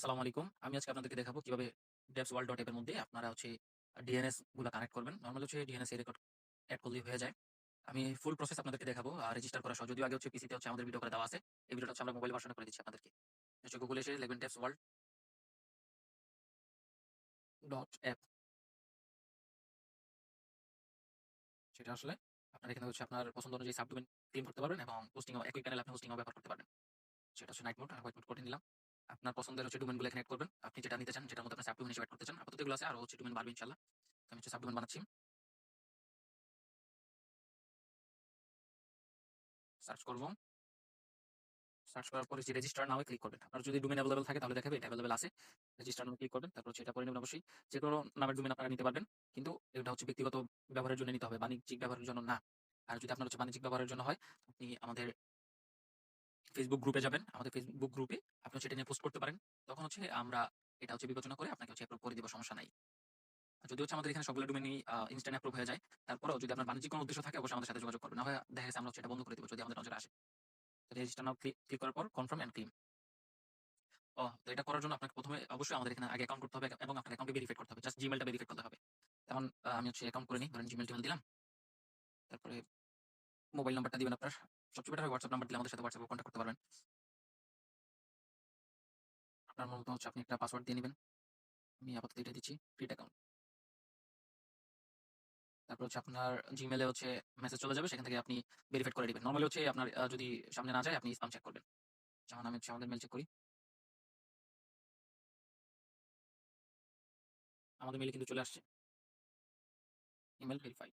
আসসালামু আলাইকুম। আমি আজকে আপনাদেরকে দেখাবো কিভাবে devsworld.app এর মধ্যে আপনারা হচ্ছে DNS গুলা কানেক্ট করবেন। নরমালি হচ্ছে DNS এ রেকর্ড এড করলেই হয়ে যায়। আমি ফুল প্রসেস আপনাদেরকে দেখাবো। রেজিস্টার করা সহ। যদিও আগে হচ্ছে পিসিতে হচ্ছে আমাদের ভিডিও করে দেওয়া আছে। এই ভিডিওটা হচ্ছে আমরা মোবাইল ভার্সনে করে দিচ্ছি আপনাদেরকে। হচ্ছে গুগলে এসে লিখবেন devsworld.app। সেটা আসলে আপনার এখানে হচ্ছে আপনার পছন্দ অনুযায়ী সাবডোমেইন ক্লেম করতে পারবেন এবং হোস্টিং ও একই প্যানেলে আপনি হোস্টিং ও ব্যবহার করতে পারবেন। সেটা হচ্ছে নাইট মোড আর হোয়াইট মোড করে নিলাম। আপনার পছন্দের হচ্ছে ডোমেইন গুলো এখানে এড করবেন। আপনি যেটা নিতে চান, যেটার মধ্যে আপনি সাবডোমেইন হিসেবে এড করতে চান। আপাতত এগুলো আছে, আরো হচ্ছে ডোমেইন বাড়বে ইনশাআল্লাহ। তো আমি হচ্ছে সাবডোমেইন বানাচ্ছি। সার্চ করব। সার্চ করার পরে যে রেজিস্টার নামে ক্লিক করবেন। আপনার যদি ডোমেইন এভেইলেবল থাকে তাহলে দেখাবে এটা এভেইলেবল আছে। রেজিস্টার নামে ক্লিক করবেন। তারপর হচ্ছে এটা করে নেবেন অবশ্যই। যেকোনো নামের ডোমেইন আপনারা নিতে পারবেন। কিন্তু এটা হচ্ছে ব্যক্তিগত ব্যবহারের জন্য নিতে হবে। বাণিজ্যিক ব্যবহারের জন্য না। আর যদি আপনার হচ্ছে বাণিজ্যিক ব্যবহারের জন্য হয়, আপনি আমাদের Facebook গ্রুপে যাবেন। আমাদের Facebook গ্রুপে আপনি হচ্ছে এটা নিয়ে পোস্ট করতে পারেন। তখন হচ্ছে আমরা এটা হচ্ছে বিবেচনা করে আপনাকে হচ্ছে এপ্রুভ করে দিব, সমস্যা নাই। আর যদি হচ্ছে আমাদের এখানে সবগুলো ডোমেইনই ইনস্ট্যান্ট এপ্রুভ হয়ে যায়, তারপরেও যদি আপনার বাণিজ্যিক কোনো উদ্দেশ্য থাকে অবশ্যই আমাদের সাথে যোগাযোগ করবেন। না হয় দেখা গেছে আমরা হচ্ছে এটা বন্ধ করে দিব যদি আমাদের নজরে আসে। রেজিস্টার নাও ক্লিক করার পর কনফার্ম অ্যান্ড ক্লেম। তো এটা করার জন্য আপনাকে ১ম এ অবশ্যই আমাদের এখানে আগে অ্যাকাউন্ট করতে হবে এবং আপনার অ্যাকাউন্টকে ভেরিফাই করতে হবে। জাস্ট Gmail টা ভেরিফাই করতে হবে। যেমন আমি হচ্ছে অ্যাকাউন্ট করে নিই। ধরেন Gmail-টিমেল দিলাম। তারপরে মোবাইল নাম্বারটা দিবেন আপনার। সবচেয়ে বেটার হয় WhatsApp নাম্বার দিলে আমাদের সাথে WhatsApp এ কনট্যাক্ট করতে পারবেন। আপনার মূলত হচ্ছে আপনি একটা পাসওয়ার্ড দিয়ে নিবেন। আমি আপাতত এটা দিচ্ছি, ক্রিয়েট অ্যাকাউন্ট। তারপর হচ্ছে আপনার Gmail এ হচ্ছে মেসেজ চলে যাবে। সেখান থেকে আপনি ভেরিফাইড করে নিবেন। নরমালি হচ্ছে আপনার যদি সামনে না যায় আপনি স্প্যাম চেক করবেন। যেমন আমি হচ্ছে আমাদের মেইল চেক করি। আমাদের মেইলে কিন্তু চলে আসছে। Email verify.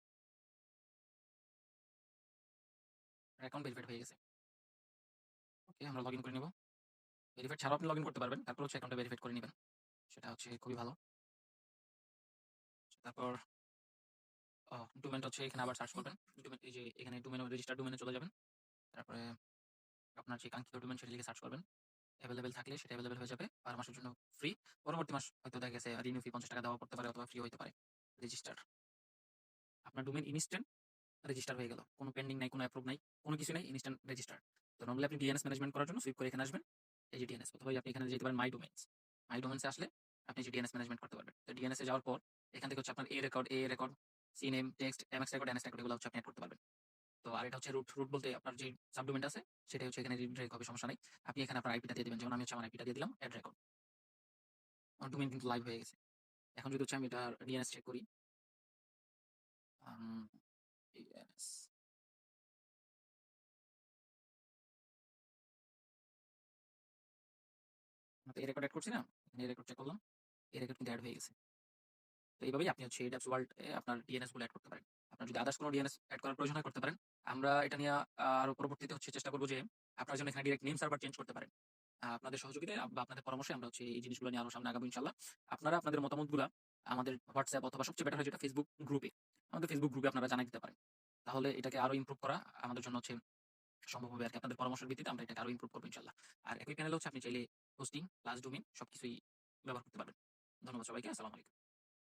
অ্যাকাউন্ট ভেরিফাইড হয়ে গেছে। ওকে, আমরা লগইন করে নিব। ভেরিফাইড ছাড়াও আপনি লগইন করতে পারবেন। তারপর হচ্ছে অ্যাকাউন্টটা ভেরিফাইড করে নিবেন। সেটা হচ্ছে খুবই ভালো। তারপর ডোমেইনটা হচ্ছে এখানে আবার সার্চ করবেন। ডোমেইন এই যে এখানে ডোমেইন রেজিস্টার ডোমেইনে চলে যাবেন। তারপরে আপনার যে কাঙ্ক্ষিত ডোমেইন সেটা লিখে সার্চ করবেন। এভেইলেবল থাকলে সেটা এভেইলেবল হয়ে যাবে। ১২ মাসের জন্য ফ্রি। পরবর্তী মাস হয়তো দেখা গেছে রিনিউ ফি ৳৫০ দেওয়া পড়তে পারে অথবা ফ্রি হইতে পারে। রেজিস্টার। আপনার ডোমেইন ইনস্ট্যান্ট রেজিস্টার হয়ে গেল। কোনো পেন্ডিং নাই, কোনো অ্যাপ্রুভ নাই, কোনো কিছু নাই, ইনস্ট্যান্ট রেজিস্টার। তো নরমালি আপনি ডিএনএস ম্যানেজমেন্ট করার জন্য সুইপ করে এখানে আসবেন। এই যে ডিএনএস অথবা আপনি এখানে যেতে পারেন মাই ডোমেইনস। মাই ডোমেইনস এ আসলে আপনি যে ডিএনএস ম্যানেজমেন্ট করতে পারবেন। তো ডিএনএস এ যাওয়ার পর এখান থেকে হচ্ছে আপনার A record, C name, text, MX record, NS record এগুলো হচ্ছে আপনি এড করতে পারবেন। তো আর এটা হচ্ছে রুট। রুট বলতে আপনার যে সাবডোমেইনটা আছে সেটাই হচ্ছে এখানে রিডাইরেক্ট হবে, সমস্যা নাই। আপনি এখানে আপনার আইপিটা দিয়ে দিবেন। যেমন আমি হচ্ছে আমার আইপিটা দিয়ে দিলাম, এড রেকর্ড। আমার ডোমেইন কিন্তু লাইভ হয়ে গেছে। এখন যদি হচ্ছে আমি এটার ডিএনএস চেক করি, আম ডিএনএস এ রেকর্ড এড করছি না? এ রেকর্ড চেক করলাম। এ রেকর্ড কিন্তু এড হয়ে গেছে। তো এইভাবেই আপনি হচ্ছে ড্যাপস ওয়ার্ল্ড এ আপনার ডিএনএস গুলো এড করতে পারেন। আপনার যদি আদার্স কোনো ডিএনএস এড করার প্রয়োজন হয় করতে পারেন। আমরা এটা নিয়ে আরো পরবর্তীতে হচ্ছে চেষ্টা করব যে আপনারা যেন এখানে ডিরেক্ট নেম সার্ভার চেঞ্জ করতে পারেন। আপনাদের সহযোগিতায় বা আপনাদের পরামর্শে আমরা হচ্ছে এই জিনিসগুলো নিয়ে আরো সামনে আগাবো ইনশাআল্লাহ। আপনারা আপনাদের মতামতগুলা আমাদের WhatsApp অথবা সবচেয়ে বেটার হয় যেটা Facebook গ্রুপে। আমাদের Facebook গ্রুপে আপনারা জানাই দিতে পারেন। তাহলে এটাকে আরো ইমপ্রুভ করা আমাদের জন্য হচ্ছে সম্ভব হবে আরকি। আপনাদের পরামর্শের ভিত্তিতে আমরা এটাকে আরো ইমপ্রুভ করব ইনশাআল্লাহ। আর একই প্যানেলে হচ্ছে আপনি চাইলে হোস্টিং প্লাস ডোমেইন সবকিছুই ব্যবহার করতে পারবেন। ধন্যবাদ সবাইকে। আসসালামু আলাইকুম।